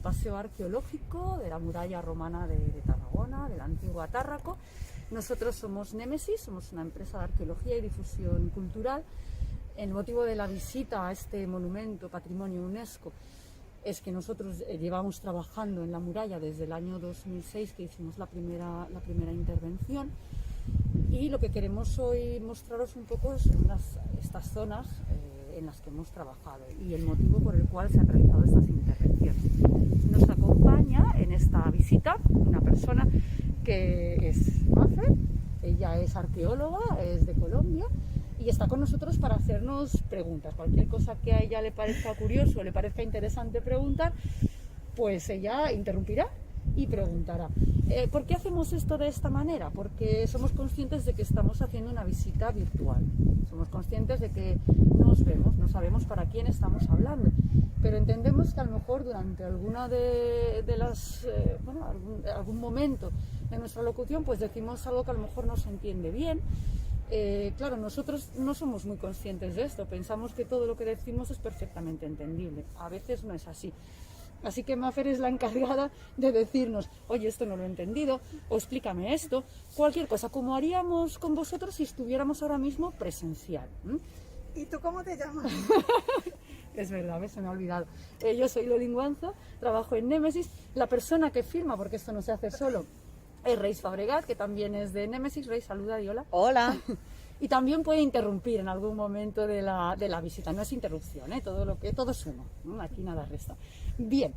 paseo arqueológico de la muralla romana de Tarragona, de la antigua Tárraco. Nosotros somos Némesis, somos una empresa de arqueología y difusión cultural. El motivo de la visita a este monumento patrimonio UNESCO es que nosotros llevamos trabajando en la muralla desde el año 2006, que hicimos la primera intervención, y lo que queremos hoy mostraros un poco son estas zonas en las que hemos trabajado y el motivo por el cual se han realizado estas intervenciones. Nos acompaña en esta visita una persona que es Mafe, ella es arqueóloga, es de Colombia y está con nosotros para hacernos preguntas. Cualquier cosa que a ella le parezca curioso o le parezca interesante preguntar, pues ella interrumpirá y preguntará. ¿Por qué hacemos esto de esta manera? Porque somos conscientes de que estamos haciendo una visita virtual. Somos conscientes de que no nos vemos, no sabemos para quién estamos hablando, pero entendemos que a lo mejor durante alguna algún momento de nuestra locución pues decimos algo que a lo mejor no se entiende bien. Claro, nosotros no somos muy conscientes de esto, pensamos que todo lo que decimos es perfectamente entendible. A veces no es así. Así que Mafer es la encargada de decirnos, oye, esto no lo he entendido, o explícame esto, cualquier cosa, como haríamos con vosotros si estuviéramos ahora mismo presencial. ¿Y tú cómo te llamas? Es verdad, se me ha olvidado. Yo soy Loli Nguanzo, trabajo en Némesis. La persona que firma, porque esto no se hace solo, es Reis Fabregat, que también es de Némesis. Reis, saluda y hola. Hola. Y también puede interrumpir en algún momento de la visita, no es interrupción, todo suma, ¿no? Aquí nada resta. Bien,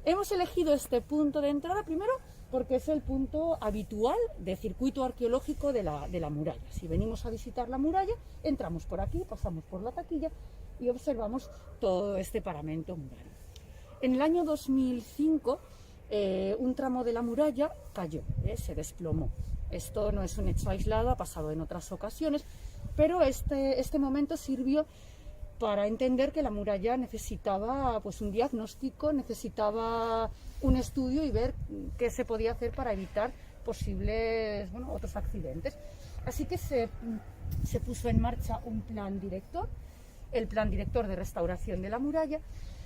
hemos elegido este punto de entrada primero porque es el punto habitual de circuito arqueológico de la muralla. Si venimos a visitar la muralla, entramos por aquí, pasamos por la taquilla y observamos todo este paramento murario. En el año 2005, un tramo de la muralla cayó, se desplomó. Esto no es un hecho aislado, ha pasado en otras ocasiones, pero este momento sirvió para entender que la muralla necesitaba pues, un diagnóstico, necesitaba un estudio y ver qué se podía hacer para evitar posibles otros accidentes. Así que se puso en marcha un plan director, el plan director de restauración de la muralla,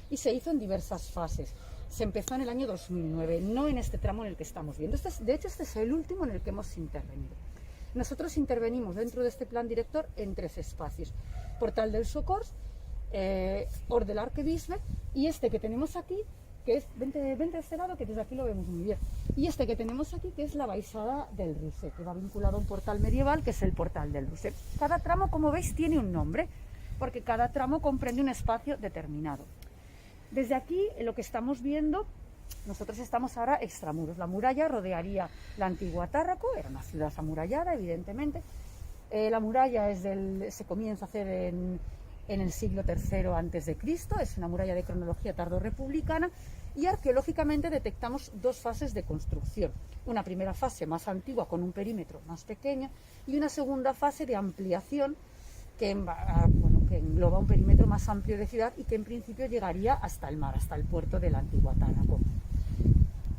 y se hizo en diversas fases. Se empezó en el año 2009, no en este tramo en el que estamos viendo. De hecho, este es el último en el que hemos intervenido. Nosotros intervenimos dentro de este plan director en 3 espacios. Portal del Socors, Hort del Arquebisbe y este que tenemos aquí, que es, vente a este lado, que desde aquí lo vemos muy bien. Y este que tenemos aquí, que es la Baixada del Ruce, que va vinculado a un portal medieval, que es el Portal del Ruce. Cada tramo, como veis, tiene un nombre, porque cada tramo comprende un espacio determinado. Desde aquí, lo que estamos viendo, nosotros estamos ahora extramuros. La muralla rodearía la antigua Tárraco, era una ciudad amurallada, evidentemente. La muralla se comienza a hacer en el siglo III a.C., es una muralla de cronología tardorrepublicana, y arqueológicamente detectamos 2 fases de construcción. Una primera fase más antigua con un perímetro más pequeño y una segunda fase de ampliación que engloba un perímetro más amplio de ciudad y que en principio llegaría hasta el mar, hasta el puerto de la antigua Tárraco.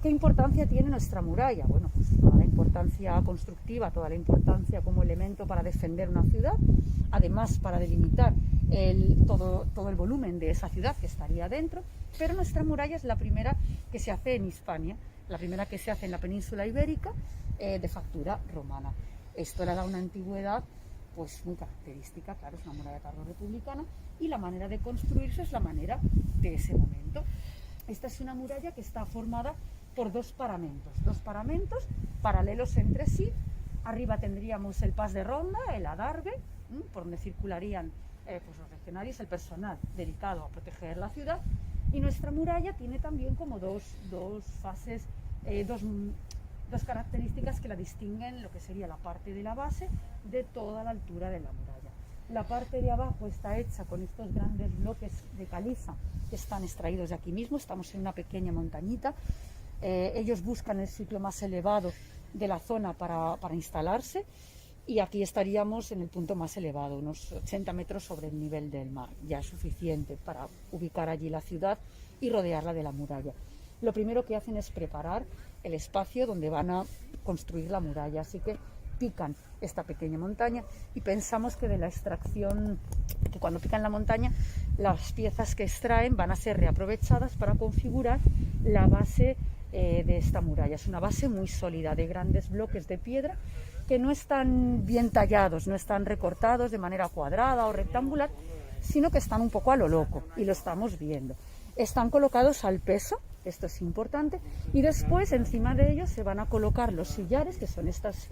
¿Qué importancia tiene nuestra muralla? Bueno, pues toda la importancia constructiva, toda la importancia como elemento para defender una ciudad, además para delimitar todo el volumen de esa ciudad que estaría dentro, pero nuestra muralla es la primera que se hace en Hispania, la primera que se hace en la península ibérica de factura romana. Esto le da una antigüedad pues muy característica, claro, es una muralla tardorrepublicana y la manera de construirse es la manera de ese momento. Esta es una muralla que está formada por 2 paramentos paralelos entre sí. Arriba tendríamos el pas de ronda, el adarve, por donde circularían pues los legionarios, el personal dedicado a proteger la ciudad, y nuestra muralla tiene también como dos fases, dos características que la distinguen, lo que sería la parte de la base de toda la altura de la muralla. La parte de abajo está hecha con estos grandes bloques de caliza que están extraídos de aquí mismo. Estamos en una pequeña montañita. Ellos buscan el sitio más elevado de la zona para instalarse, y aquí estaríamos en el punto más elevado, unos 80 metros sobre el nivel del mar. Ya es suficiente para ubicar allí la ciudad y rodearla de la muralla. Lo primero que hacen es preparar el espacio donde van a construir la muralla, así que pican esta pequeña montaña y pensamos que de la extracción, que cuando pican la montaña, las piezas que extraen van a ser reaprovechadas para configurar la base de esta muralla. Es una base muy sólida, de grandes bloques de piedra que no están bien tallados, no están recortados de manera cuadrada o rectangular, sino que están un poco a lo loco, y lo estamos viendo. Están colocados al peso, esto es importante, y después encima de ellos se van a colocar los sillares, que son estas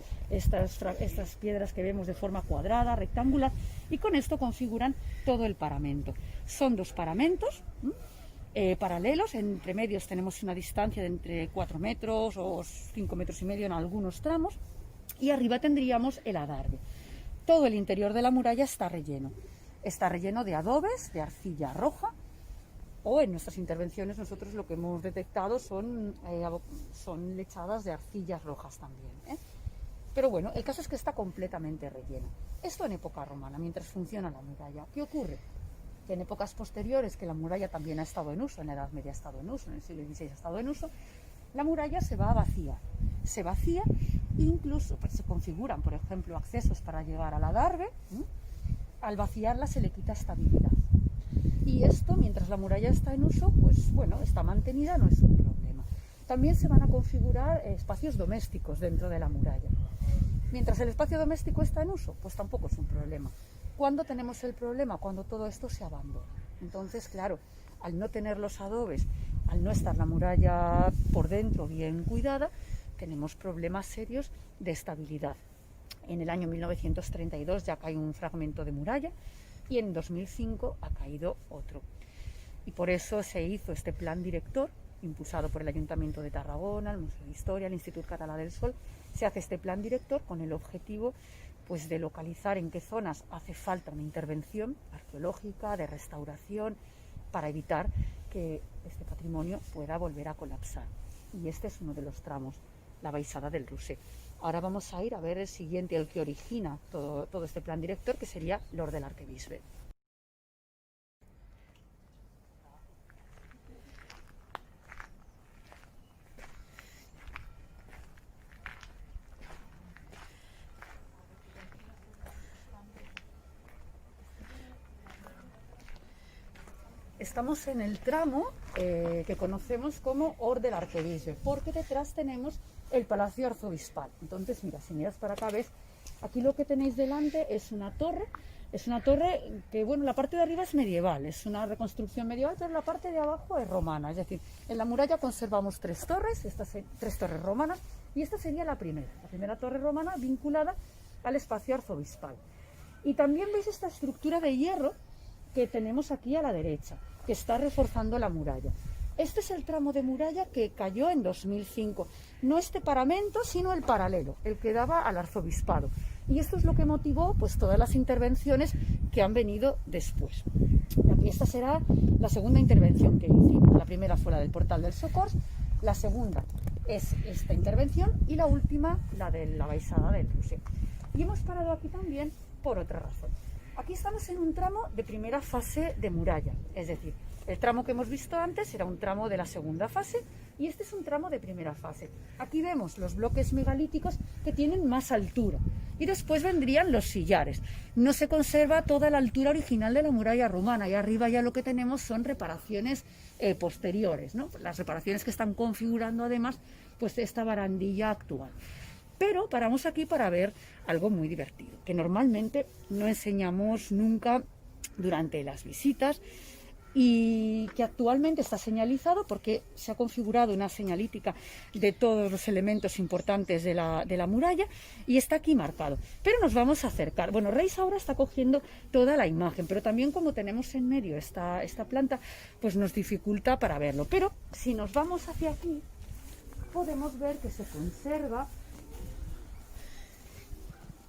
piedras que vemos de forma cuadrada, rectangular, y con esto configuran todo el paramento. Son dos paramentos paralelos, entre medios tenemos una distancia de entre 4 metros o 5 metros y medio en algunos tramos, y arriba tendríamos el adarve. Todo el interior de la muralla está relleno de adobes, de arcilla roja, o en nuestras intervenciones nosotros lo que hemos detectado son lechadas de arcillas rojas también, Pero bueno, el caso es que está completamente relleno. Esto en época romana, mientras funciona la muralla. ¿Qué ocurre? Que en épocas posteriores, que la muralla también ha estado en uso, en la Edad Media ha estado en uso, en el siglo XVI ha estado en uso, la muralla se va a vaciar. Se vacía, incluso pues, se configuran, por ejemplo, accesos para llegar al adarve. Al vaciarla se le quita estabilidad. Y esto, mientras la muralla está en uso, pues bueno, está mantenida, no es un problema. También se van a configurar espacios domésticos dentro de la muralla. Mientras el espacio doméstico está en uso, pues tampoco es un problema. ¿Cuándo tenemos el problema? Cuando todo esto se abandona. Entonces, claro, al no tener los adobes, al no estar la muralla por dentro bien cuidada, tenemos problemas serios de estabilidad. En el año 1932 ya cae un fragmento de muralla y en 2005 ha caído otro. Y por eso se hizo este plan director, impulsado por el Ayuntamiento de Tarragona, el Museo de Historia, el Institut Català del Sol. Se hace este plan director con el objetivo pues, de localizar en qué zonas hace falta una intervención arqueológica, de restauración, para evitar que este patrimonio pueda volver a colapsar. Y este es uno de los tramos, la Baixada del Roser. Ahora vamos a ir a ver el siguiente, el que origina todo este plan director, que sería l'Hort de l'Arquebisbe. Estamos en el tramo que conocemos como Hort de l'Arquebisbe, porque detrás tenemos el Palacio Arzobispal. Entonces, mira, si miras para acá, ves, aquí lo que tenéis delante es una torre que, bueno, la parte de arriba es medieval, es una reconstrucción medieval, pero la parte de abajo es romana. Es decir, en la muralla conservamos 3 torres, tres torres romanas, y esta sería la primera torre romana vinculada al espacio arzobispal. Y también veis esta estructura de hierro que tenemos aquí a la derecha, que está reforzando la muralla. Este es el tramo de muralla que cayó en 2005. No este paramento, sino el paralelo, el que daba al arzobispado. Y esto es lo que motivó pues, todas las intervenciones que han venido después. Y esta será la segunda intervención que hicimos. La primera fue la del Portal del Socors, la segunda es esta intervención y la última la de la Baixada del Roser. Y hemos parado aquí también por otra razón. Aquí estamos en un tramo de primera fase de muralla, es decir, el tramo que hemos visto antes era un tramo de la segunda fase y este es un tramo de primera fase. Aquí vemos los bloques megalíticos que tienen más altura y después vendrían los sillares. No se conserva toda la altura original de la muralla romana y arriba ya lo que tenemos son reparaciones posteriores, ¿no? Las reparaciones que están configurando además pues esta barandilla actual. Pero paramos aquí para ver algo muy divertido, que normalmente no enseñamos nunca durante las visitas y que actualmente está señalizado porque se ha configurado una señalítica de todos los elementos importantes de la muralla y está aquí marcado. Pero nos vamos a acercar. Bueno, Reis ahora está cogiendo toda la imagen, pero también como tenemos en medio esta planta, pues nos dificulta para verlo. Pero si nos vamos hacia aquí, podemos ver que se conserva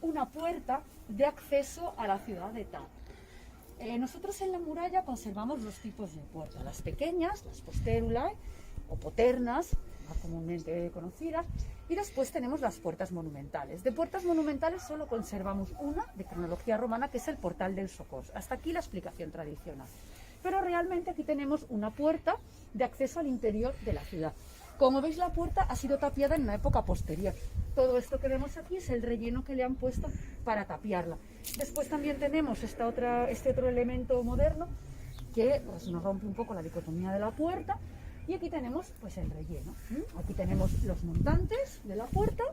una puerta de acceso a la ciudad de Tarbes. Nosotros en la muralla conservamos dos tipos de puertas, las pequeñas, las postérulae o poternas, más comúnmente conocidas, y después tenemos las puertas monumentales. De puertas monumentales solo conservamos una de cronología romana, que es el Portal del Socors. Hasta aquí la explicación tradicional. Pero realmente aquí tenemos una puerta de acceso al interior de la ciudad. Como veis, la puerta ha sido tapiada en una época posterior. Todo esto que vemos aquí es el relleno que le han puesto para tapiarla. Después también tenemos este otro elemento moderno que pues, nos rompe un poco la dicotomía de la puerta. Y aquí tenemos pues el relleno. Aquí tenemos los montantes de la puerta,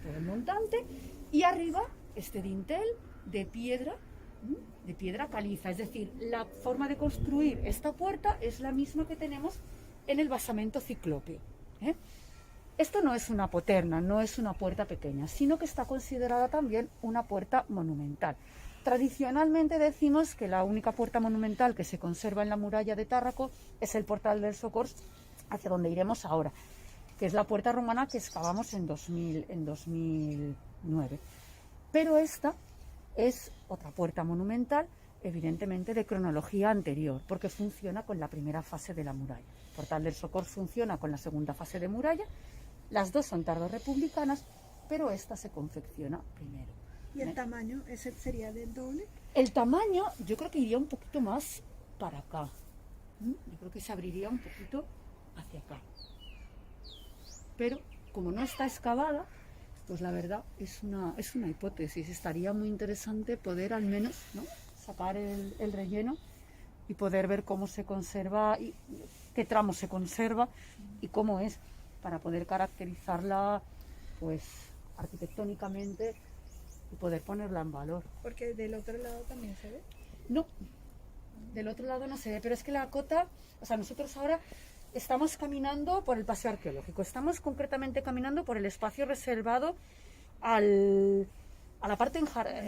todo el montante, y arriba este dintel de piedra caliza. Es decir, la forma de construir esta puerta es la misma que tenemos en el basamento ciclópeo. Esto no es una poterna, no es una puerta pequeña, sino que está considerada también una puerta monumental. Tradicionalmente decimos que la única puerta monumental que se conserva en la muralla de Tárraco es el Portal del Socors, hacia donde iremos ahora, que es la puerta romana que excavamos en 2009. Pero esta es otra puerta monumental, evidentemente de cronología anterior, porque funciona con la primera fase de la muralla. El Portal del Socors funciona con la segunda fase de muralla. Las dos son tardo-republicanas, pero esta se confecciona primero. ¿Y el tamaño? ¿Ese sería del doble? El tamaño yo creo que iría un poquito más para acá. Yo creo que se abriría un poquito hacia acá. Pero como no está excavada, pues la verdad es una hipótesis. Estaría muy interesante poder al menos, ¿no?, sacar el relleno y poder ver cómo se conserva, y qué tramo se conserva y cómo es, para poder caracterizarla pues arquitectónicamente y poder ponerla en valor. Porque del otro lado también se ve. No, del otro lado no se ve, pero es que la cota, o sea, nosotros ahora estamos caminando por el paseo arqueológico, estamos concretamente caminando por el espacio reservado a la parte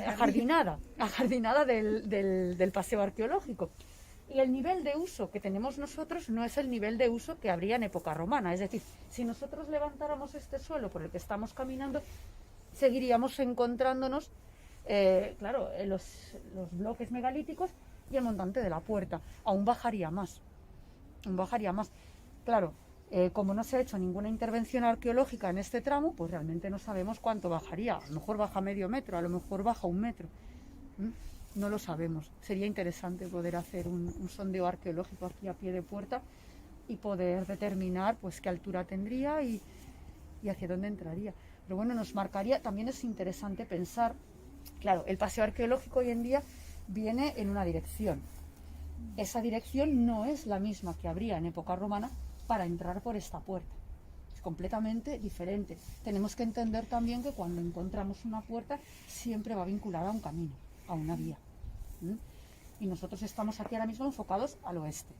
ajardinada del paseo arqueológico. Y el nivel de uso que tenemos nosotros no es el nivel de uso que habría en época romana. Es decir, si nosotros levantáramos este suelo por el que estamos caminando, seguiríamos encontrándonos, claro, los bloques megalíticos y el montante de la puerta. Aún bajaría más. Claro, como no se ha hecho ninguna intervención arqueológica en este tramo, pues realmente no sabemos cuánto bajaría. A lo mejor baja medio metro, a lo mejor baja 1 metro. No lo sabemos. Sería interesante poder hacer un sondeo arqueológico aquí a pie de puerta y poder determinar pues qué altura tendría y hacia dónde entraría. Pero bueno, nos marcaría, también es interesante pensar, claro, el paseo arqueológico hoy en día viene en una dirección. Esa dirección no es la misma que habría en época romana para entrar por esta puerta. Es completamente diferente. Tenemos que entender también que cuando encontramos una puerta siempre va vinculada a un camino, a una vía. Y nosotros estamos aquí ahora mismo enfocados al oeste.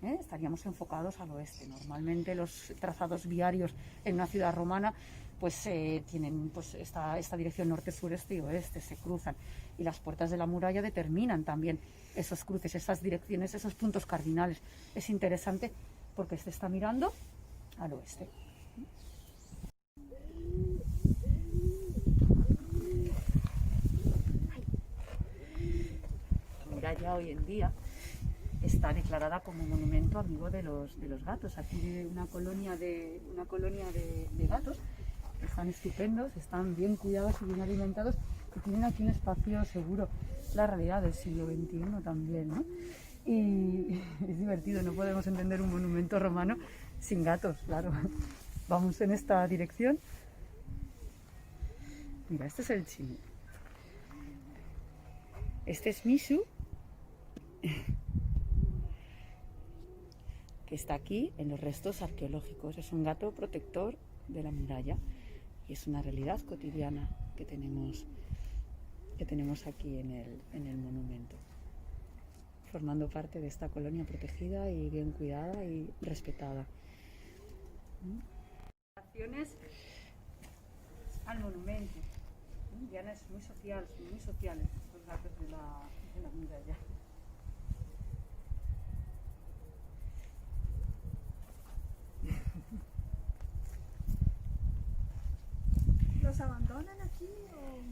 Estaríamos enfocados al oeste. Normalmente los trazados viarios en una ciudad romana pues tienen pues esta dirección norte, sur, este y oeste, se cruzan, y las puertas de la muralla determinan también esos cruces, esas direcciones, esos puntos cardinales. Es interesante porque se está mirando al oeste. La muralla hoy en día está declarada como monumento amigo de los gatos. Aquí vive una colonia de gatos. Están estupendos, están bien cuidados y bien alimentados y tienen aquí un espacio seguro. La realidad del siglo XXI también, ¿no? Y es divertido, no podemos entender un monumento romano sin gatos, claro. Vamos en esta dirección. Mira, este es el chino. Este es Misu, que está aquí en los restos arqueológicos. Es un gato protector de la muralla. Y es una realidad cotidiana que tenemos aquí en el monumento, formando parte de esta colonia protegida y bien cuidada y respetada. Acciones al monumento. Diana es muy sociales los gatos de la muralla. ¿Los abandonan aquí?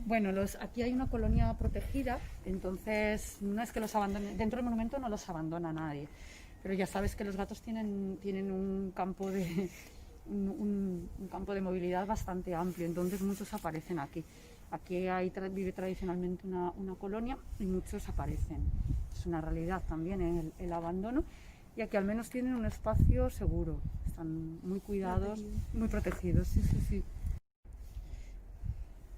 Bueno, aquí hay una colonia protegida, entonces no es que los abandonen. Dentro del monumento no los abandona nadie, pero ya sabes que los gatos tienen un campo de movilidad bastante amplio, entonces muchos aparecen aquí. Aquí vive tradicionalmente una colonia y muchos aparecen. Es una realidad también el abandono, y aquí al menos tienen un espacio seguro, están muy cuidados, muy protegidos, sí, sí, sí.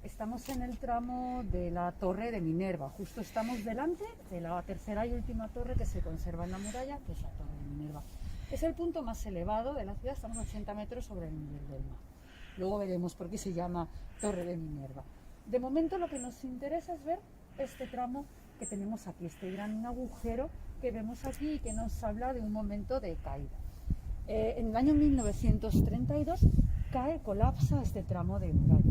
Estamos en el tramo de la Torre de Minerva, justo estamos delante de la tercera y última torre que se conserva en la muralla, que es la Torre de Minerva. Es el punto más elevado de la ciudad, estamos a 80 metros sobre el nivel del mar. Luego veremos por qué se llama Torre de Minerva. De momento lo que nos interesa es ver este tramo que tenemos aquí, este gran agujero que vemos aquí y que nos habla de un momento de caída. En el año 1932 colapsa este tramo de muralla.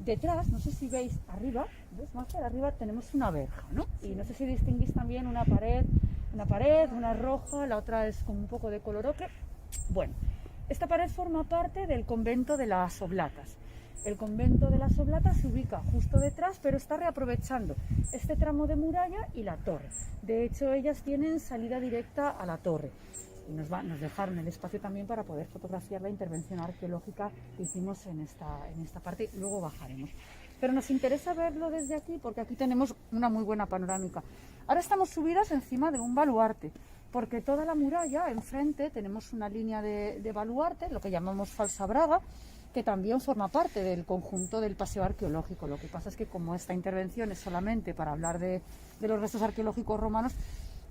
Detrás, no sé si veis arriba, ¿ves, Marcel? Arriba tenemos una verja, ¿no? Sí. Y no sé si distinguís también una pared, una roja, la otra es con un poco de color ocre. Bueno, esta pared forma parte del convento de las Oblatas. El convento de las Oblatas se ubica justo detrás, pero está reaprovechando este tramo de muralla y la torre. De hecho, ellas tienen salida directa a la torre. Y nos dejaron el espacio también para poder fotografiar la intervención arqueológica que hicimos en esta parte, luego bajaremos. Pero nos interesa verlo desde aquí porque aquí tenemos una muy buena panorámica. Ahora estamos subidas encima de un baluarte, porque toda la muralla, enfrente, tenemos una línea de baluarte, lo que llamamos falsa braga, que también forma parte del conjunto del paseo arqueológico. Lo que pasa es que como esta intervención es solamente para hablar de los restos arqueológicos romanos,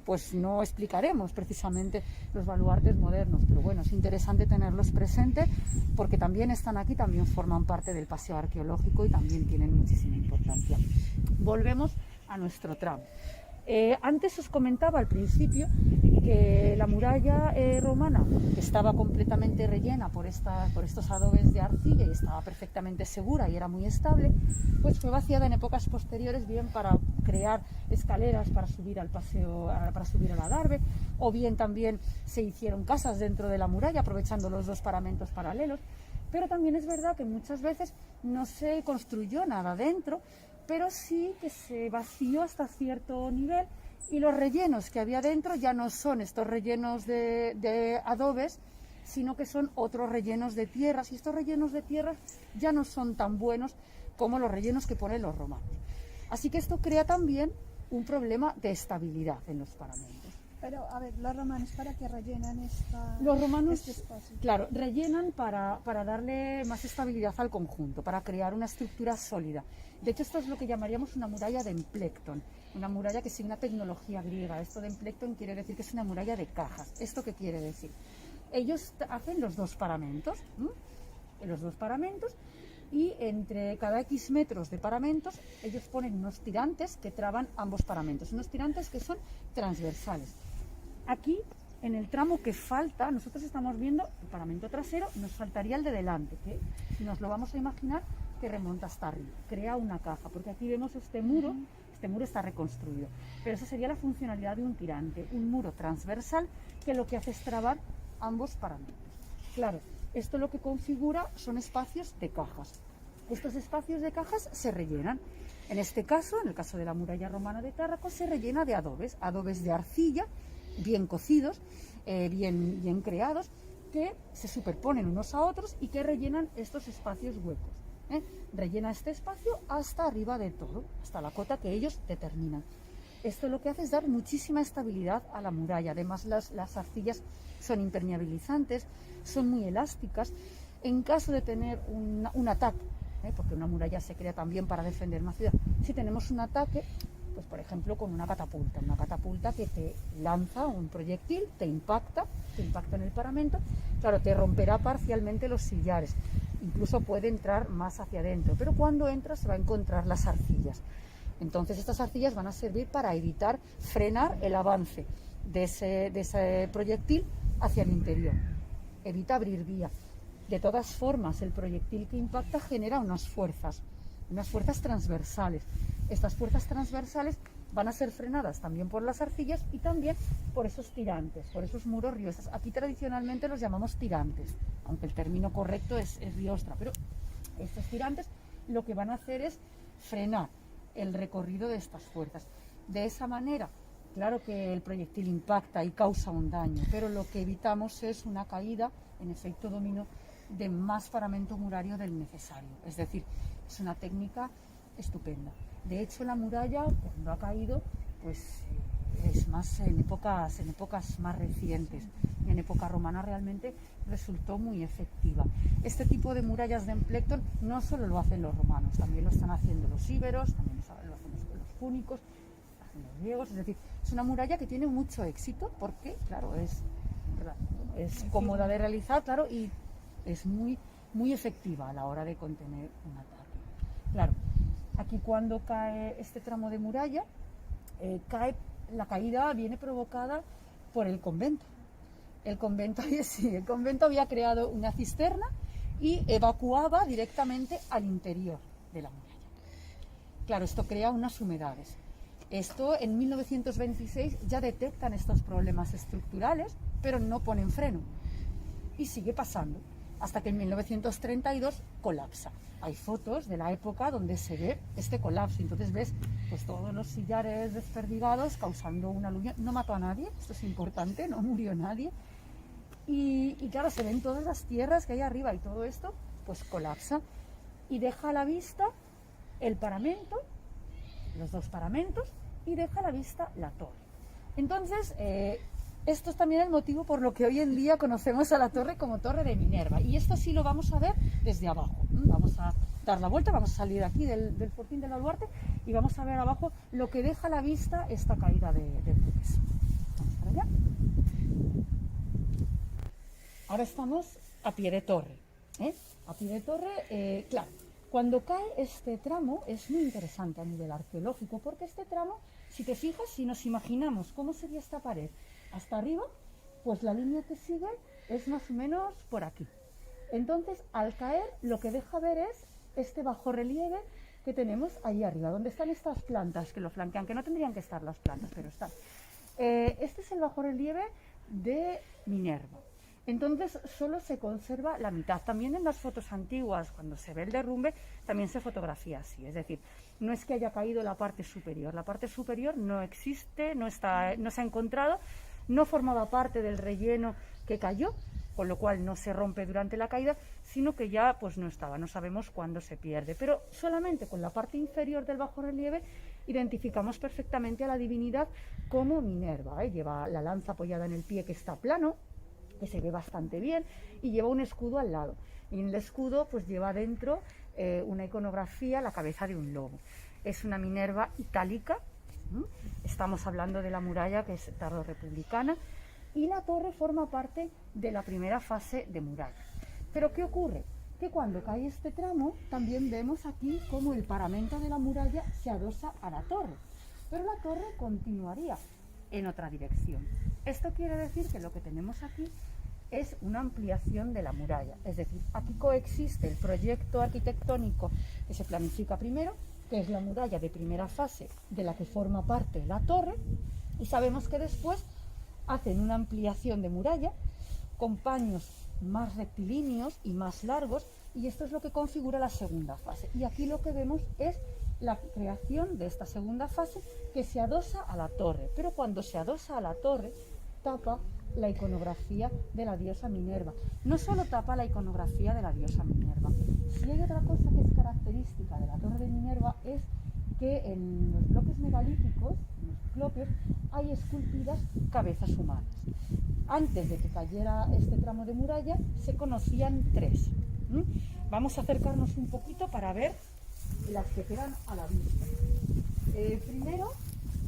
pues no explicaremos precisamente los baluartes modernos, pero bueno, es interesante tenerlos presentes porque también están aquí, también forman parte del paseo arqueológico y también tienen muchísima importancia. Volvemos a nuestro tramo. Antes os comentaba al principio que la muralla romana, que estaba completamente rellena por estos adobes de arcilla y estaba perfectamente segura y era muy estable, pues fue vaciada en épocas posteriores, bien para crear escaleras para subir al paseo, para subir al adarve, o bien también se hicieron casas dentro de la muralla aprovechando los dos paramentos paralelos. Pero también es verdad que muchas veces no se construyó nada dentro, pero sí que se vació hasta cierto nivel y los rellenos que había dentro ya no son estos rellenos de adobes, sino que son otros rellenos de tierras, y estos rellenos de tierras ya no son tan buenos como los rellenos que ponen los romanos. Así que esto crea también un problema de estabilidad en los paramentos. Pero, a ver, los romanos, ¿para qué rellenan los romanos, este espacio? Claro, rellenan para darle más estabilidad al conjunto, para crear una estructura sólida. De hecho, esto es lo que llamaríamos una muralla de emplecton, una muralla que sigue una tecnología griega. Esto de emplecton quiere decir que es una muralla de cajas. ¿Esto qué quiere decir? Ellos hacen los dos paramentos, y entre cada X metros de paramentos ellos ponen unos tirantes que traban ambos paramentos, unos tirantes que son transversales. Aquí, en el tramo que falta, nosotros estamos viendo el paramento trasero, nos faltaría el de delante, que si nos lo vamos a imaginar, que remonta hasta arriba, crea una caja, porque aquí vemos este muro está reconstruido, pero esa sería la funcionalidad de un tirante, un muro transversal que lo que hace es trabar ambos paramentos. Claro, esto lo que configura son espacios de cajas. Estos espacios de cajas se rellenan. En este caso, en el caso de la muralla romana de Tárraco, se rellena de adobes de arcilla, bien cocidos, bien creados, que se superponen unos a otros y que rellenan estos espacios huecos. Rellena este espacio hasta arriba de todo, hasta la cota que ellos determinan. Esto lo que hace es dar muchísima estabilidad a la muralla. Además, las arcillas son impermeabilizantes, son muy elásticas. En caso de tener un ataque, porque una muralla se crea también para defender una ciudad, si tenemos un ataque, pues por ejemplo con una catapulta que te lanza un proyectil, te impacta en el paramento, claro, te romperá parcialmente los sillares, incluso puede entrar más hacia adentro, pero cuando entra se va a encontrar las arcillas. Entonces estas arcillas van a servir para evitar, frenar el avance de ese proyectil hacia el interior, evita abrir vía. De todas formas, el proyectil que impacta genera unas fuerzas transversales. Estas fuerzas transversales van a ser frenadas también por las arcillas y también por esos tirantes, por esos muros riostas. Aquí tradicionalmente los llamamos tirantes, aunque el término correcto es riostra, pero estos tirantes lo que van a hacer es frenar el recorrido de estas fuerzas. De esa manera, claro que el proyectil impacta y causa un daño, pero lo que evitamos es una caída en efecto dominó de más paramento murario del necesario. Es decir, es una técnica estupenda. De hecho, la muralla, cuando ha caído, pues es más en épocas más recientes. En época romana realmente resultó muy efectiva. Este tipo de murallas de Emplecton no solo lo hacen los romanos, también lo están haciendo los íberos, también lo hacen los púnicos, lo hacen los griegos. Es decir, es una muralla que tiene mucho éxito porque, claro, es cómoda de realizar, claro, y es muy, muy efectiva a la hora de contener un ataque. Claro, aquí cuando cae este tramo de muralla, la caída viene provocada por el convento. El convento había creado una cisterna y evacuaba directamente al interior de la muralla. Claro, esto crea unas humedades. Esto en 1926 ya detectan estos problemas estructurales, pero no ponen freno. Y sigue pasando, hasta que en 1932 colapsa. Hay fotos de la época donde se ve este colapso. Entonces ves pues todos los sillares desperdigados causando una aluvión. No mató a nadie, esto es importante, no murió nadie. Y claro, se ven todas las tierras que hay arriba y todo esto pues colapsa y deja a la vista el paramento, los dos paramentos, y deja a la vista la torre. Entonces, esto es también el motivo por lo que hoy en día conocemos a la torre como Torre de Minerva. Y esto sí lo vamos a ver desde abajo. Vamos a dar la vuelta, vamos a salir aquí del fortín del Baluarte y vamos a ver abajo lo que deja a la vista esta caída de bloques. Vamos para allá. Ahora estamos a pie de torre. A pie de torre, claro, cuando cae este tramo es muy interesante a nivel arqueológico, porque este tramo, si te fijas, si nos imaginamos cómo sería esta pared hasta arriba, pues la línea que sigue es más o menos por aquí. Entonces, al caer, lo que deja ver es este bajorrelieve que tenemos ahí arriba, donde están estas plantas que lo flanquean, que no tendrían que estar las plantas, pero están. Este es el bajorrelieve de Minerva. Entonces solo se conserva la mitad. También en las fotos antiguas, cuando se ve el derrumbe, también se fotografía así. Es decir, no es que haya caído la parte superior. La parte superior no existe, no se ha encontrado, no formaba parte del relleno que cayó, con lo cual no se rompe durante la caída, sino que ya pues no estaba, no sabemos cuándo se pierde. Pero solamente con la parte inferior del bajorrelieve identificamos perfectamente a la divinidad como Minerva. Lleva la lanza apoyada en el pie, que está plano, que se ve bastante bien, y lleva un escudo al lado. Y en el escudo pues lleva dentro una iconografía, la cabeza de un lobo. Es una Minerva itálica. Estamos hablando de la muralla, que es tardo-republicana, y la torre forma parte de la primera fase de muralla. Pero ¿qué ocurre? Que cuando cae este tramo, también vemos aquí cómo el paramento de la muralla se adosa a la torre, pero la torre continuaría en otra dirección. Esto quiere decir que lo que tenemos aquí es una ampliación de la muralla, es decir, aquí coexiste el proyecto arquitectónico que se planifica primero, que es la muralla de primera fase, de la que forma parte la torre, y sabemos que después hacen una ampliación de muralla con paños más rectilíneos y más largos, y esto es lo que configura la segunda fase. Y aquí lo que vemos es la creación de esta segunda fase, que se adosa a la torre, pero cuando se adosa a la torre tapa la iconografía de la diosa Minerva. No solo tapa la iconografía de la diosa Minerva, si hay otra cosa que es característica de la torre de Minerva es que en los bloques megalíticos, en los ciclopios, hay esculpidas cabezas humanas. Antes de que cayera este tramo de muralla se conocían tres. Vamos a acercarnos un poquito para ver las que quedan a la vista. Primero,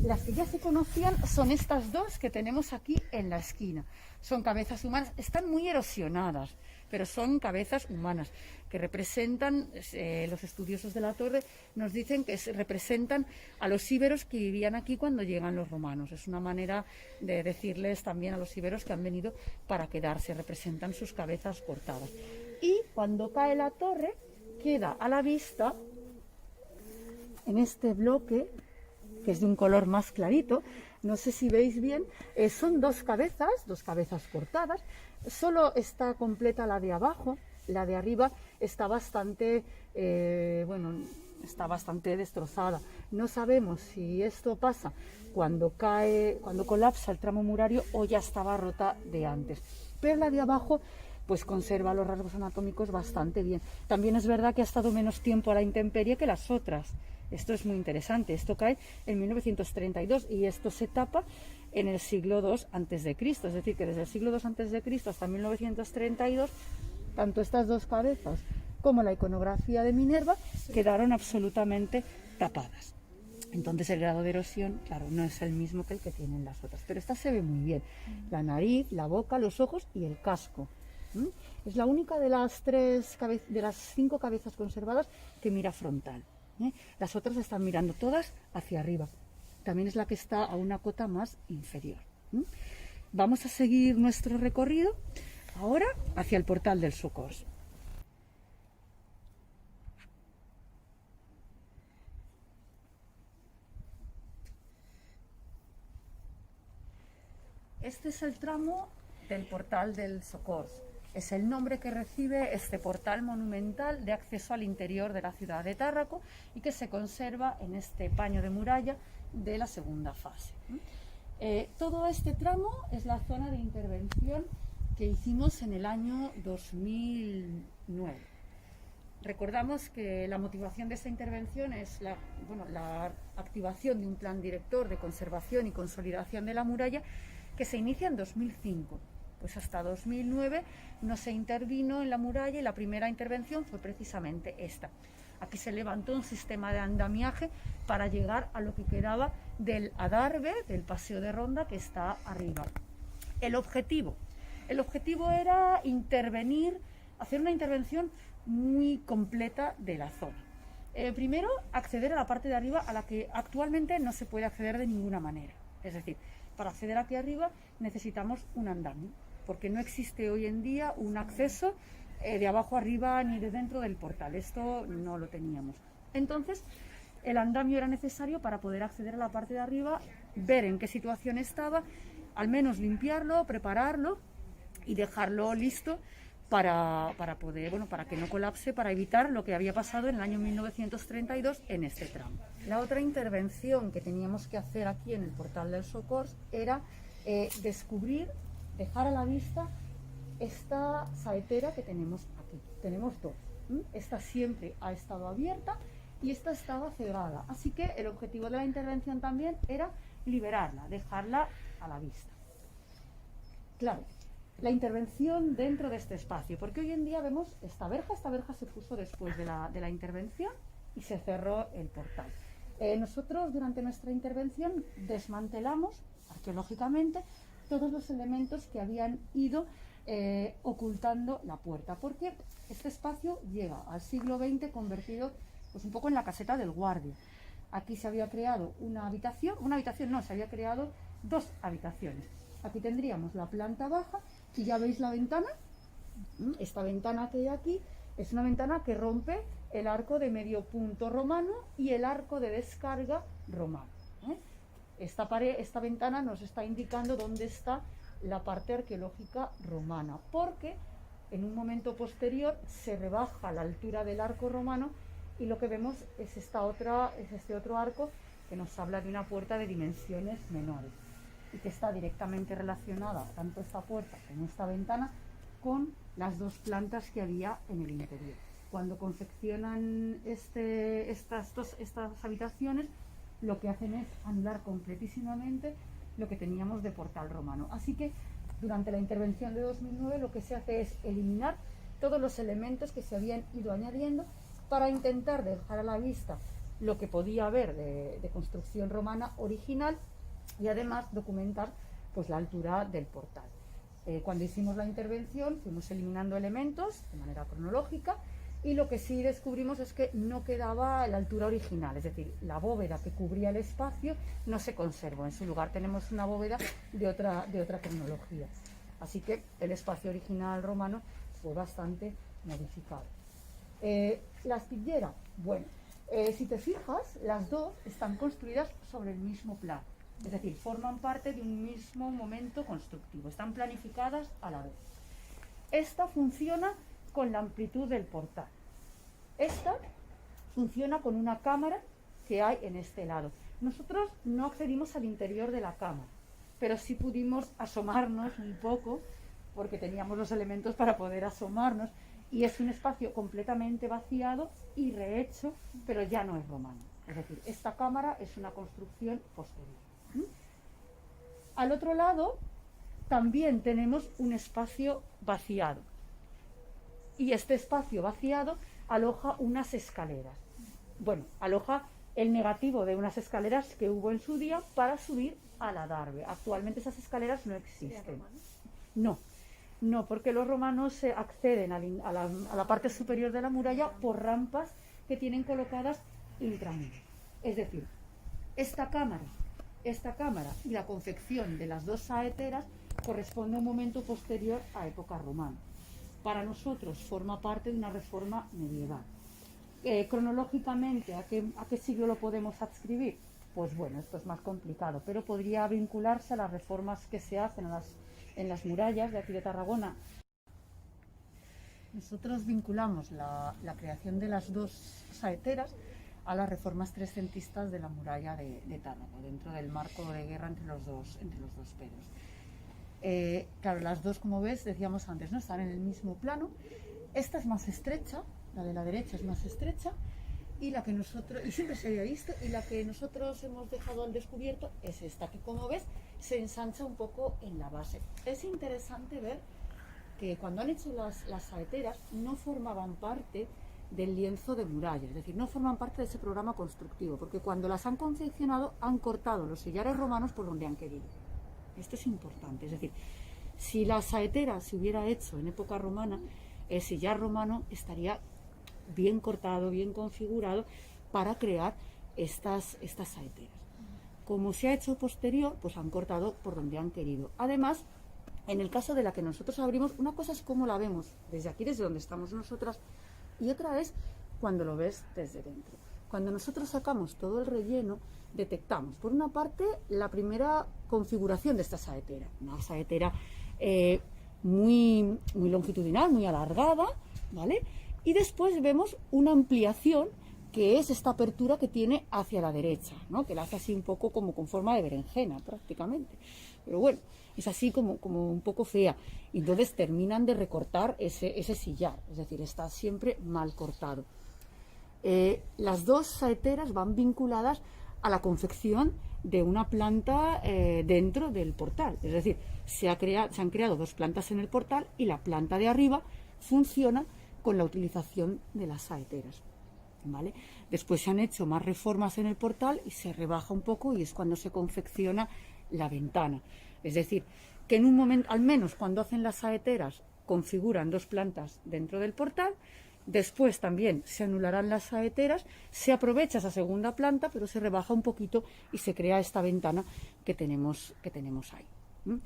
las que ya se conocían son estas dos que tenemos aquí en la esquina. Son cabezas humanas, están muy erosionadas, pero son cabezas humanas que representan, los estudiosos de la torre nos dicen que representan a los íberos que vivían aquí cuando llegan los romanos. Es una manera de decirles también a los íberos que han venido para quedarse, representan sus cabezas cortadas. Y cuando cae la torre, queda a la vista, en este bloque, que es de un color más clarito, no sé si veis bien, son dos cabezas cortadas, solo está completa la de abajo, la de arriba está bastante, está bastante destrozada. No sabemos si esto pasa cuando colapsa el tramo murario o ya estaba rota de antes, pero la de abajo pues conserva los rasgos anatómicos bastante bien. También es verdad que ha estado menos tiempo a la intemperie que las otras. Esto es muy interesante. Esto cae en 1932 y esto se tapa en el siglo II antes de Cristo. Es decir, que desde el siglo II antes de Cristo hasta 1932, tanto estas dos cabezas como la iconografía de Minerva quedaron absolutamente tapadas. Entonces el grado de erosión, claro, no es el mismo que el que tienen las otras, pero esta se ve muy bien. La nariz, la boca, los ojos y el casco. Es la única de las 5 cabezas conservadas que mira frontal. Las otras están mirando todas hacia arriba. También es la que está a una cota más inferior. Vamos a seguir nuestro recorrido ahora hacia el portal del Socors. Este es el tramo del portal del Socors. Es el nombre que recibe este portal monumental de acceso al interior de la ciudad de Tárraco y que se conserva en este paño de muralla de la segunda fase. Todo este tramo es la zona de intervención que hicimos en el año 2009. Recordamos que la motivación de esta intervención es la activación de un plan director de conservación y consolidación de la muralla que se inicia en 2005. Pues hasta 2009 no se intervino en la muralla y la primera intervención fue precisamente esta. Aquí se levantó un sistema de andamiaje para llegar a lo que quedaba del adarve, del paseo de ronda que está arriba. El objetivo era intervenir, hacer una intervención muy completa de la zona. Primero, acceder a la parte de arriba a la que actualmente no se puede acceder de ninguna manera. Es decir, para acceder aquí arriba necesitamos un andamio, porque no existe hoy en día un acceso de abajo arriba ni de dentro del portal. Esto no lo teníamos. Entonces, el andamio era necesario para poder acceder a la parte de arriba, ver en qué situación estaba, al menos limpiarlo, prepararlo y dejarlo listo para que no colapse, para evitar lo que había pasado en el año 1932 en este tramo. La otra intervención que teníamos que hacer aquí en el portal del Socors era descubrir, dejar a la vista esta saetera que tenemos aquí. Tenemos dos. Esta siempre ha estado abierta y esta estaba cerrada. Así que el objetivo de la intervención también era liberarla, dejarla a la vista. Claro, la intervención dentro de este espacio, porque hoy en día vemos esta verja se puso después de la intervención y se cerró el portal. Nosotros durante nuestra intervención desmantelamos arqueológicamente todos los elementos que habían ido ocultando la puerta, porque este espacio llega al siglo XX convertido pues un poco en la caseta del guardia. Aquí se había creado se había creado 2 habitaciones. Aquí tendríamos la planta baja y ya veis la ventana. Esta ventana que hay aquí es una ventana que rompe el arco de medio punto romano y el arco de descarga romano. Esta ventana nos está indicando dónde está la parte arqueológica romana, porque en un momento posterior se rebaja la altura del arco romano y lo que vemos es este otro arco que nos habla de una puerta de dimensiones menores y que está directamente relacionada, tanto esta puerta como esta ventana, con las 2 plantas que había en el interior. Cuando confeccionan estas habitaciones, lo que hacen es anular completísimamente lo que teníamos de portal romano. Así que durante la intervención de 2009 lo que se hace es eliminar todos los elementos que se habían ido añadiendo para intentar dejar a la vista lo que podía haber de construcción romana original y además documentar pues la altura del portal. Cuando hicimos la intervención fuimos eliminando elementos de manera cronológica y lo que sí descubrimos es que no quedaba la altura original, es decir, la bóveda que cubría el espacio no se conservó. En su lugar tenemos una bóveda de otra cronología. Así que el espacio original romano fue bastante modificado. La aspillera, si te fijas, las 2 están construidas sobre el mismo plano, es decir, forman parte de un mismo momento constructivo, están planificadas a la vez. Esta funciona con la amplitud del portal. Esta funciona con una cámara que hay en este lado. Nosotros no accedimos al interior de la cámara, pero sí pudimos asomarnos un poco porque teníamos los elementos para poder asomarnos y es un espacio completamente vaciado y rehecho, pero ya no es romano. Es decir, esta cámara es una construcción posterior. Al otro lado también tenemos un espacio vaciado. Y este espacio vaciado aloja unas escaleras. Bueno, aloja el negativo de unas escaleras que hubo en su día para subir a la Darbe. Actualmente esas escaleras no existen. No, porque los romanos acceden a la parte superior de la muralla por rampas que tienen colocadas intramuros. Es decir, esta cámara y la confección de las dos saeteras corresponde a un momento posterior a época romana. Para nosotros forma parte de una reforma medieval. Cronológicamente, ¿a qué siglo lo podemos adscribir? Pues bueno, esto es más complicado, pero podría vincularse a las reformas que se hacen en las murallas de aquí de Tarragona. Nosotros vinculamos la creación de las dos saeteras a las reformas trescentistas de la muralla de Tárraco, dentro del marco de guerra entre los dos Pedros. Claro, las dos, como ves, decíamos antes, ¿no? Están en el mismo plano. Esta es más estrecha, la de la derecha es más estrecha, y siempre se había visto, y la que nosotros hemos dejado al descubierto es esta, que como ves se ensancha un poco en la base. Es interesante ver que cuando han hecho las saeteras no formaban parte del lienzo de muralla, es decir, no forman parte de ese programa constructivo, porque cuando las han confeccionado han cortado los sillares romanos por donde han querido. Esto es importante, es decir, si la saetera se hubiera hecho en época romana, el sillar romano estaría bien cortado, bien configurado para crear estas saeteras. Como se ha hecho posterior, pues han cortado por donde han querido. Además, en el caso de la que nosotros abrimos, una cosa es cómo la vemos desde aquí, desde donde estamos nosotras, y otra es cuando lo ves desde dentro. Cuando nosotros sacamos todo el relleno, detectamos, por una parte, la primera configuración de esta saetera, una saetera muy longitudinal, muy alargada, ¿vale? Y después vemos una ampliación, que es esta apertura que tiene hacia la derecha, ¿no? Que la hace así un poco como con forma de berenjena, prácticamente. Pero bueno, es así como un poco fea. Y entonces terminan de recortar ese sillar, es decir, está siempre mal cortado. Las dos saeteras van vinculadas a la confección de una planta dentro del portal. Es decir, se han creado dos plantas en el portal y la planta de arriba funciona con la utilización de las saeteras, ¿vale? Después se han hecho más reformas en el portal y se rebaja un poco y es cuando se confecciona la ventana. Es decir, que en un momento, al menos cuando hacen las saeteras, configuran dos plantas dentro del portal. Después también se anularán las saeteras, se aprovecha esa segunda planta, pero se rebaja un poquito y se crea esta ventana que tenemos ahí.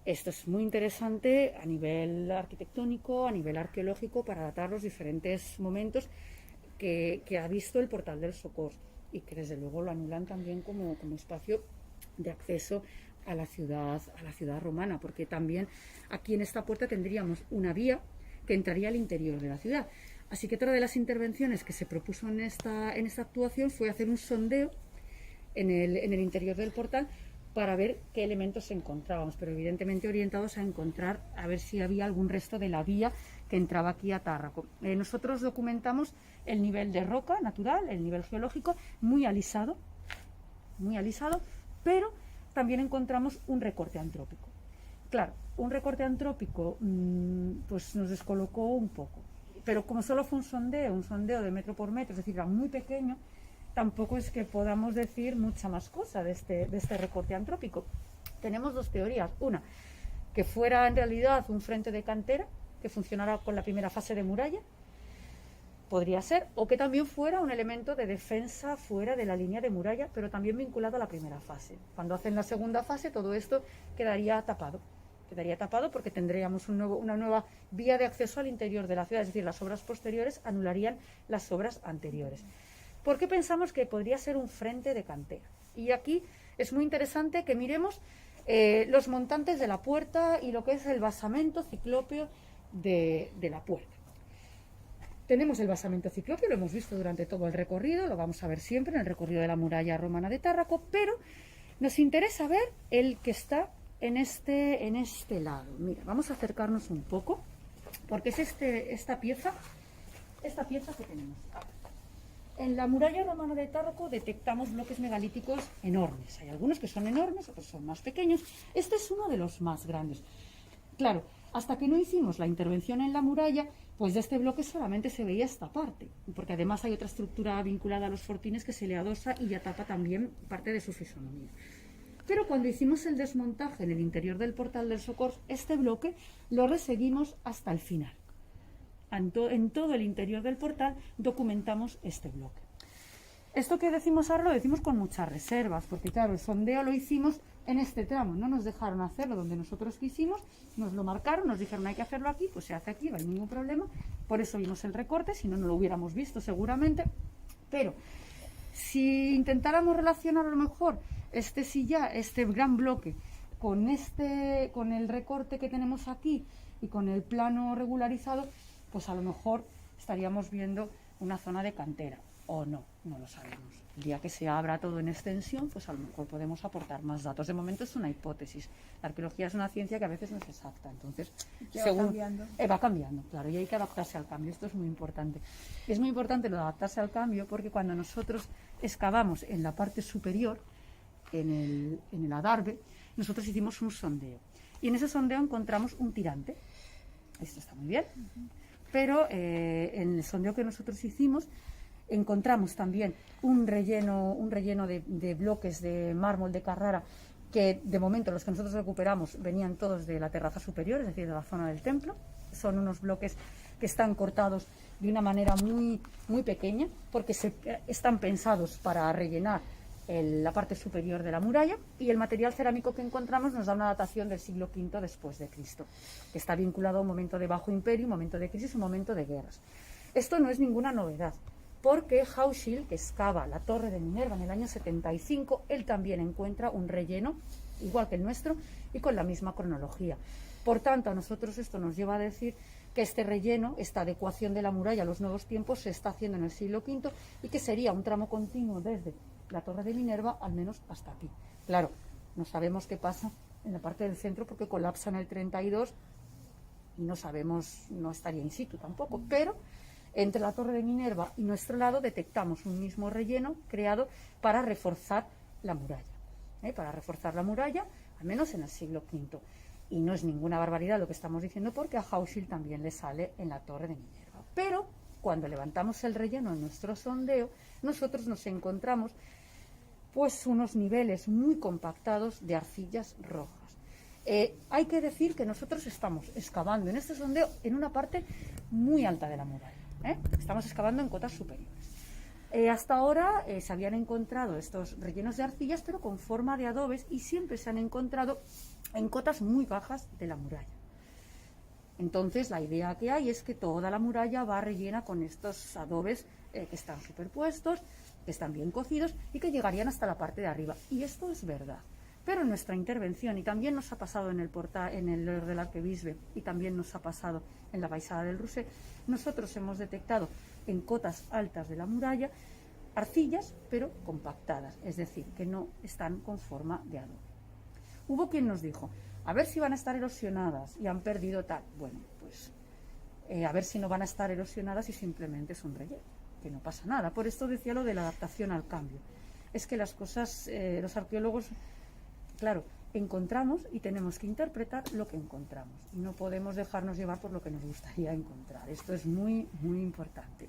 Esto es muy interesante a nivel arquitectónico, a nivel arqueológico, para datar los diferentes momentos que ha visto el Portal del Socors y que desde luego lo anulan también como espacio de acceso a la ciudad romana, porque también aquí en esta puerta tendríamos una vía que entraría al interior de la ciudad. Así que otra de las intervenciones que se propuso en esta actuación fue hacer un sondeo en el interior del portal para ver qué elementos encontrábamos, pero evidentemente orientados a encontrar, a ver si había algún resto de la vía que entraba aquí a Tárraco. Nosotros documentamos el nivel de roca natural, el nivel geológico, muy alisado, pero también encontramos un recorte antrópico. Claro, un recorte antrópico pues nos descolocó un poco, pero como solo fue un sondeo de metro por metro, es decir, era muy pequeño, tampoco es que podamos decir mucha más cosa de este recorte antrópico. Tenemos dos teorías. Una, que fuera en realidad un frente de cantera, que funcionara con la primera fase de muralla, podría ser, o que también fuera un elemento de defensa fuera de la línea de muralla, pero también vinculado a la primera fase. Cuando hacen la segunda fase, todo esto quedaría tapado porque tendríamos una nueva vía de acceso al interior de la ciudad, es decir, las obras posteriores anularían las obras anteriores. ¿Por qué pensamos que podría ser un frente de cantera? Y aquí es muy interesante que miremos los montantes de la puerta y lo que es el basamento ciclópeo de la puerta. Tenemos el basamento ciclópeo, lo hemos visto durante todo el recorrido, lo vamos a ver siempre en el recorrido de la muralla romana de Tárraco, pero nos interesa ver el que está en este lado. Mira, vamos a acercarnos un poco, porque es esta pieza que tenemos. En la muralla romana de Tárraco detectamos bloques megalíticos enormes. Hay algunos que son enormes, otros son más pequeños. Este es uno de los más grandes. Claro, hasta que no hicimos la intervención en la muralla, pues de este bloque solamente se veía esta parte, porque además hay otra estructura vinculada a los fortines que se le adosa y ya tapa también parte de su fisonomía. Pero cuando hicimos el desmontaje en el interior del portal del Socors, este bloque lo reseguimos hasta el final. En todo el interior del portal documentamos este bloque. Esto que decimos ahora lo decimos con muchas reservas, porque claro, el sondeo lo hicimos en este tramo, no nos dejaron hacerlo donde nosotros quisimos, nos lo marcaron, nos dijeron hay que hacerlo aquí, pues se hace aquí, no hay ningún problema, por eso vimos el recorte, si no, no lo hubiéramos visto seguramente, pero si intentáramos relacionar a lo mejor este gran bloque con el recorte que tenemos aquí y con el plano regularizado, pues a lo mejor estaríamos viendo una zona de cantera, o no lo sabemos. El día que se abra todo en extensión, pues a lo mejor podemos aportar más datos. De momento es una hipótesis. La arqueología es una ciencia que a veces no es exacta, entonces va cambiando, claro, y hay que adaptarse al cambio. Esto es muy importante. Es muy importante lo de adaptarse al cambio porque cuando nosotros excavamos en la parte superior, en el adarve, nosotros hicimos un sondeo. Y en ese sondeo encontramos un tirante. Esto está muy bien. Pero en el sondeo que nosotros hicimos encontramos también un relleno de bloques de mármol de Carrara que de momento los que nosotros recuperamos venían todos de la terraza superior, es decir, de la zona del templo. Son unos bloques que están cortados de una manera muy, muy pequeña porque están pensados para rellenar la parte superior de la muralla, y el material cerámico que encontramos nos da una datación del siglo V después de Cristo, que está vinculado a un momento de bajo imperio, un momento de crisis, un momento de guerras. Esto no es ninguna novedad, porque Hauschild, que excava la torre de Minerva en el año 75, él también encuentra un relleno, igual que el nuestro, y con la misma cronología. Por tanto, a nosotros esto nos lleva a decir que este relleno, esta adecuación de la muralla a los nuevos tiempos, se está haciendo en el siglo V y que sería un tramo continuo desde la torre de Minerva al menos hasta aquí. Claro, no sabemos qué pasa en la parte del centro porque colapsa en el 32 y no sabemos, no estaría in situ tampoco, pero entre la torre de Minerva y nuestro lado detectamos un mismo relleno creado para reforzar la muralla, al menos en el siglo V. Y no es ninguna barbaridad lo que estamos diciendo porque a Hauschild también le sale en la torre de Minerva. Pero cuando levantamos el relleno en nuestro sondeo, nosotros nos encontramos pues unos niveles muy compactados de arcillas rojas. Hay que decir que nosotros estamos excavando en este sondeo en una parte muy alta de la muralla. Estamos excavando en cotas superiores. Hasta ahora se habían encontrado estos rellenos de arcillas, pero con forma de adobes, y siempre se han encontrado en cotas muy bajas de la muralla. Entonces la idea que hay es que toda la muralla va rellena con estos adobes que están superpuestos, que están bien cocidos y que llegarían hasta la parte de arriba. Y esto es verdad. Pero en nuestra intervención, y también nos ha pasado en el Hort de l'Arquebisbe, y también nos ha pasado en la Baixada del Roser, nosotros hemos detectado en cotas altas de la muralla arcillas, pero compactadas, es decir, que no están con forma de adobe. Hubo quien nos dijo, a ver si van a estar erosionadas y han perdido tal. Bueno, pues a ver si no van a estar erosionadas y simplemente es un relleno, que no pasa nada. Por esto decía lo de la adaptación al cambio. Es que las cosas, los arqueólogos, claro, encontramos y tenemos que interpretar lo que encontramos. Y no podemos dejarnos llevar por lo que nos gustaría encontrar. Esto es muy, muy importante.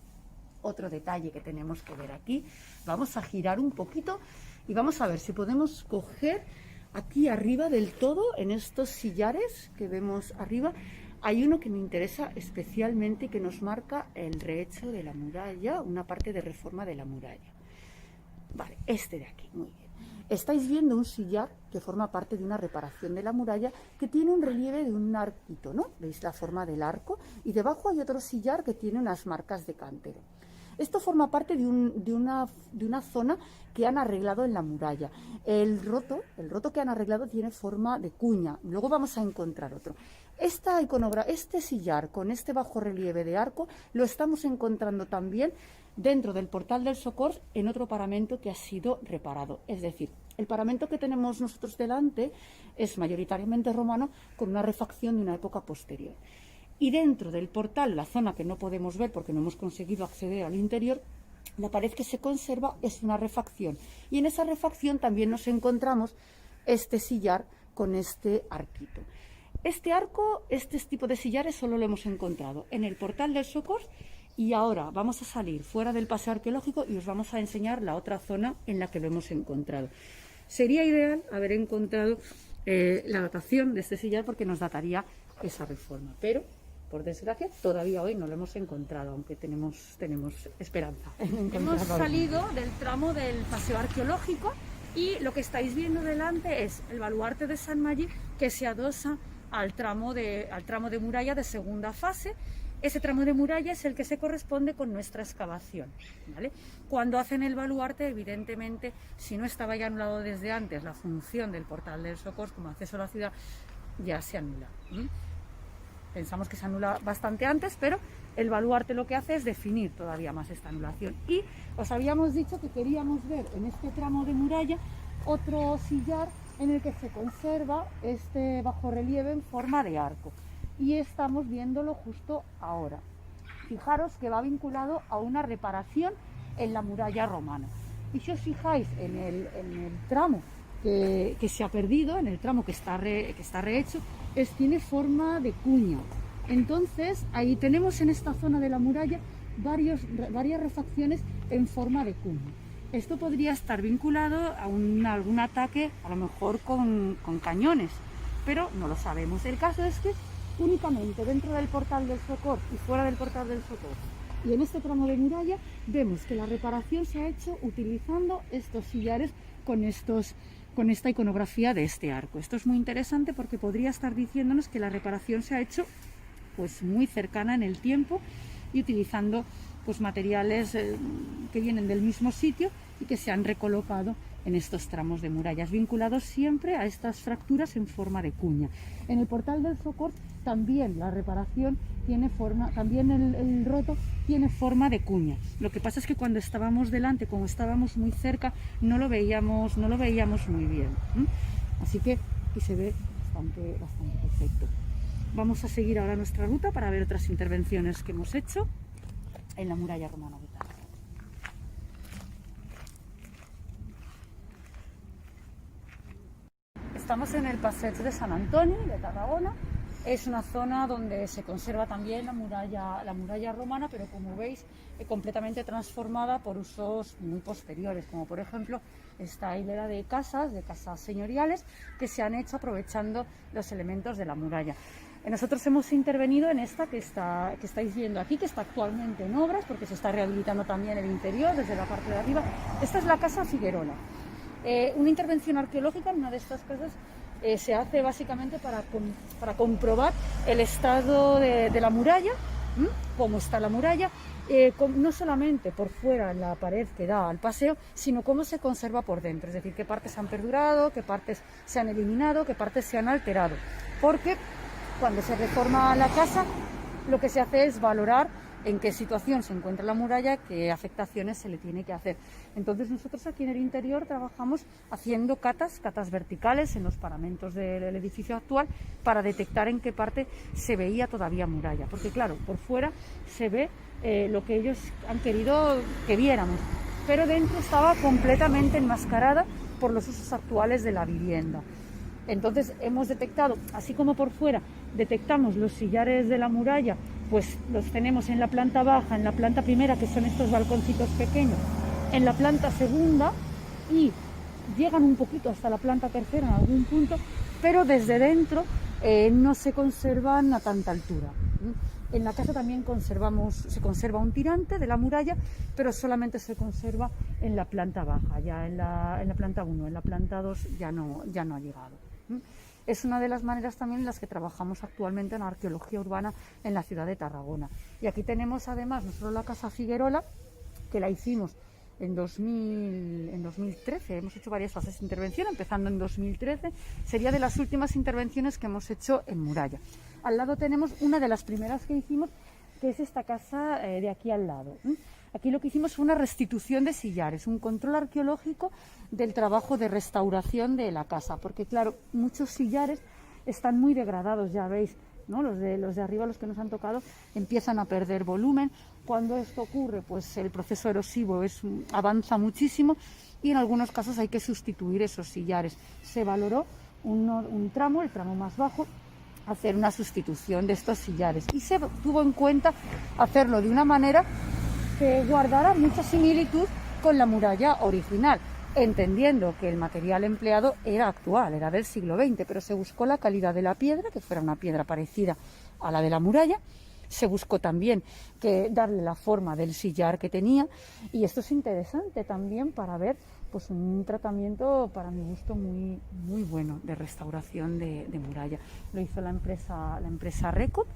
Otro detalle que tenemos que ver aquí, vamos a girar un poquito y vamos a ver si podemos coger aquí arriba del todo, en estos sillares que vemos arriba, hay uno que me interesa especialmente, que nos marca el rehecho de la muralla, una parte de reforma de la muralla. Vale, este de aquí, muy bien. Estáis viendo un sillar que forma parte de una reparación de la muralla que tiene un relieve de un arquito, ¿no? ¿Veis la forma del arco? Y debajo hay otro sillar que tiene unas marcas de cántero. Esto forma parte de una zona que han arreglado en la muralla. El roto que han arreglado tiene forma de cuña. Luego vamos a encontrar otro. Este sillar con este bajo relieve de arco lo estamos encontrando también dentro del portal del Socors en otro paramento que ha sido reparado. Es decir, el paramento que tenemos nosotros delante es mayoritariamente romano con una refacción de una época posterior. Y dentro del portal, la zona que no podemos ver porque no hemos conseguido acceder al interior, La pared que se conserva es una refacción, y en esa refacción también nos encontramos este sillar con este arquito. Este arco, este tipo de sillares solo lo hemos encontrado en el Portal del Socors, y ahora vamos a salir fuera del paseo arqueológico y os vamos a enseñar la otra zona en la que lo hemos encontrado. Sería ideal haber encontrado la datación de este sillar, porque nos dataría esa reforma, pero por desgracia todavía hoy no lo hemos encontrado, aunque tenemos esperanza en encontrarlo. Hemos salido del tramo del paseo arqueológico y lo que estáis viendo delante es el baluarte de Sant Magí, que se adosa al tramo de muralla de segunda fase. Ese tramo de muralla es el que se corresponde con nuestra excavación, ¿vale? Cuando hacen el baluarte, evidentemente, si no estaba ya anulado desde antes la función del Portal del Socors como acceso a la ciudad, ya se anula. Pensamos que se anula bastante antes, pero el baluarte lo que hace es definir todavía más esta anulación. Y os habíamos dicho que queríamos ver en este tramo de muralla otro sillar en el que se conserva este bajorrelieve en forma de arco. Y estamos viéndolo justo ahora. Fijaros que va vinculado a una reparación en la muralla romana. Y si os fijáis en el tramo que se ha perdido, en el tramo que está rehecho, tiene forma de cuña. Entonces ahí tenemos en esta zona de la muralla varias refacciones en forma de cuña. Esto podría estar vinculado a algún ataque, a lo mejor con cañones, pero no lo sabemos. El caso es que únicamente dentro del Portal del Socors y fuera del Portal del Socors y en este tramo de muralla vemos que la reparación se ha hecho utilizando estos sillares con esta iconografía de este arco. Esto es muy interesante porque podría estar diciéndonos que la reparación se ha hecho pues muy cercana en el tiempo y utilizando pues materiales que vienen del mismo sitio y que se han recolocado en estos tramos de murallas, vinculados siempre a estas fracturas en forma de cuña. En el Portal del Socors también la reparación tiene forma, también el roto tiene forma de cuña. Lo que pasa es que cuando estábamos delante, como estábamos muy cerca, no lo veíamos muy bien. Así que aquí se ve bastante perfecto. Vamos a seguir ahora nuestra ruta para ver otras intervenciones que hemos hecho en la muralla romana de Tarragona. Estamos en el Passeig de Sant Antoni de Tarragona. Es una zona donde se conserva también la muralla romana, pero como veis, completamente transformada por usos muy posteriores, como por ejemplo esta hilera de casas señoriales que se han hecho aprovechando los elementos de la muralla. Nosotros hemos intervenido en esta que estáis viendo aquí, que está actualmente en obras, porque se está rehabilitando también el interior desde la parte de arriba. Esta es la Casa Figuerola. Una intervención arqueológica en una de estas casas se hace básicamente para comprobar el estado de la muralla, cómo está la muralla, no solamente por fuera en la pared que da al paseo, sino cómo se conserva por dentro, es decir, qué partes han perdurado, qué partes se han eliminado, qué partes se han alterado. Porque cuando se reforma la casa, lo que se hace es valorar en qué situación se encuentra la muralla, qué afectaciones se le tiene que hacer. Entonces nosotros aquí en el interior trabajamos haciendo catas verticales en los paramentos del edificio actual para detectar en qué parte se veía todavía muralla. Porque claro, por fuera se ve lo que ellos han querido que viéramos, pero dentro estaba completamente enmascarada por los usos actuales de la vivienda. Entonces hemos detectado, así como por fuera detectamos los sillares de la muralla, pues los tenemos en la planta baja, en la planta primera, que son estos balconcitos pequeños, en la planta segunda, y llegan un poquito hasta la planta tercera en algún punto, pero desde dentro no se conservan a tanta altura. En la casa también se conserva un tirante de la muralla, pero solamente se conserva en la planta baja, ya en la planta 1, en la planta 2 ya no ha llegado. Es una de las maneras también en las que trabajamos actualmente en arqueología urbana en la ciudad de Tarragona. Y aquí tenemos además no solo la Casa Figuerola, que la hicimos en 2013, hemos hecho varias fases de intervención, empezando en 2013, sería de las últimas intervenciones que hemos hecho en muralla. Al lado tenemos una de las primeras que hicimos, que es esta casa de aquí al lado. Aquí lo que hicimos fue una restitución de sillares, un control arqueológico del trabajo de restauración de la casa, porque claro, muchos sillares están muy degradados, ya veis, ¿no? Los de arriba, los que nos han tocado, empiezan a perder volumen. Cuando esto ocurre, pues el proceso erosivo avanza muchísimo y en algunos casos hay que sustituir esos sillares. Se valoró un tramo, el tramo más bajo, hacer una sustitución de estos sillares y se tuvo en cuenta hacerlo de una manera que guardara mucha similitud con la muralla original, entendiendo que el material empleado era actual, era del siglo XX, pero se buscó la calidad de la piedra, que fuera una piedra parecida a la de la muralla. Se buscó también darle la forma del sillar que tenía, y esto es interesante también para ver pues un tratamiento, para mi gusto, muy, muy bueno de restauración de muralla. Lo hizo la empresa Recop,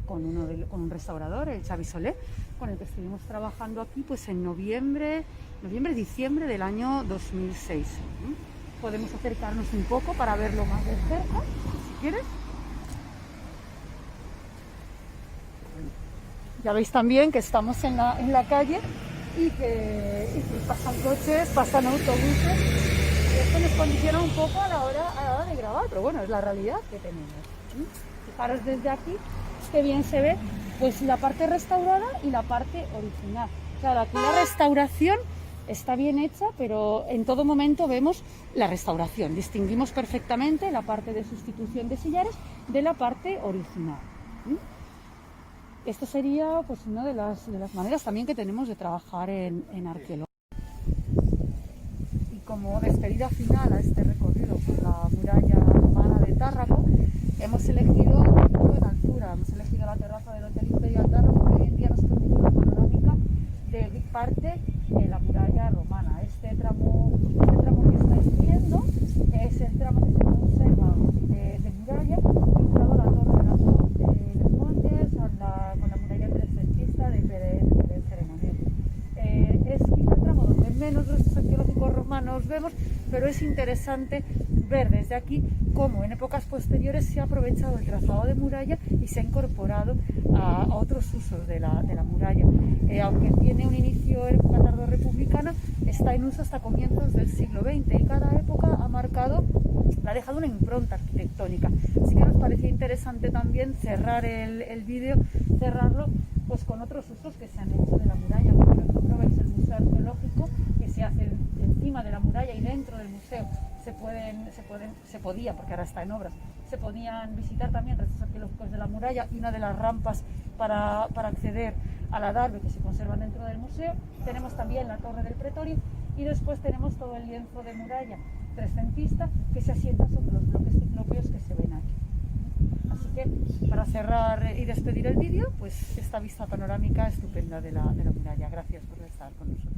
con un restaurador, el Xavi Soler, con el que estuvimos trabajando aquí pues en diciembre del año 2006. Podemos acercarnos un poco para verlo más de cerca, si quieres. Ya veis también que estamos en la calle y que pasan coches, pasan autobuses, y esto nos condiciona un poco a la hora de grabar, pero bueno, es la realidad que tenemos. Fijaros desde aquí que bien se ve pues la parte restaurada y la parte original. Claro, aquí la restauración está bien hecha, pero en todo momento vemos la restauración. Distinguimos perfectamente la parte de sustitución de sillares de la parte original. Esto sería pues una de las maneras también que tenemos de trabajar en arqueología. Y como despedida final a este recorrido por la muralla romana de Tárraco, hemos elegido un punto en altura, hemos elegido la terraza del Hotel Imperial Tárraco, que hoy en día nos permite una panorámica de parte de la muralla romana. Este tramo que estáis viendo es el tramo que se conserva de muralla, vinculado a la torre de los Montes, con la muralla trecentista de Pérez Ceremonial. Es quizá el tramo donde menos restos arqueológicos romanos vemos, pero es interesante ver desde aquí cómo en épocas posteriores se ha aprovechado el trazado de muralla y se ha incorporado a otros usos de la muralla. Aunque tiene un inicio en época tardorrepublicana, está en uso hasta comienzos del siglo XX y cada época ha dejado una impronta arquitectónica. Así que nos parecía interesante también cerrar el vídeo, cerrarlo pues con otros usos que se han hecho de la muralla. Por ejemplo, veis el museo arqueológico que se hace encima de la muralla, y dentro del museo se podía, porque ahora está en obras, se podían visitar también restos arqueológicos de la muralla, y una de las rampas para acceder a la Darbe que se conservan dentro del museo. Tenemos también la torre del Pretorio, y después tenemos todo el lienzo de muralla trecentista que se asienta sobre los bloques ciclópeos que se ven aquí. Así que para cerrar y despedir el vídeo, pues esta vista panorámica estupenda de la muralla. Gracias por estar con nosotros.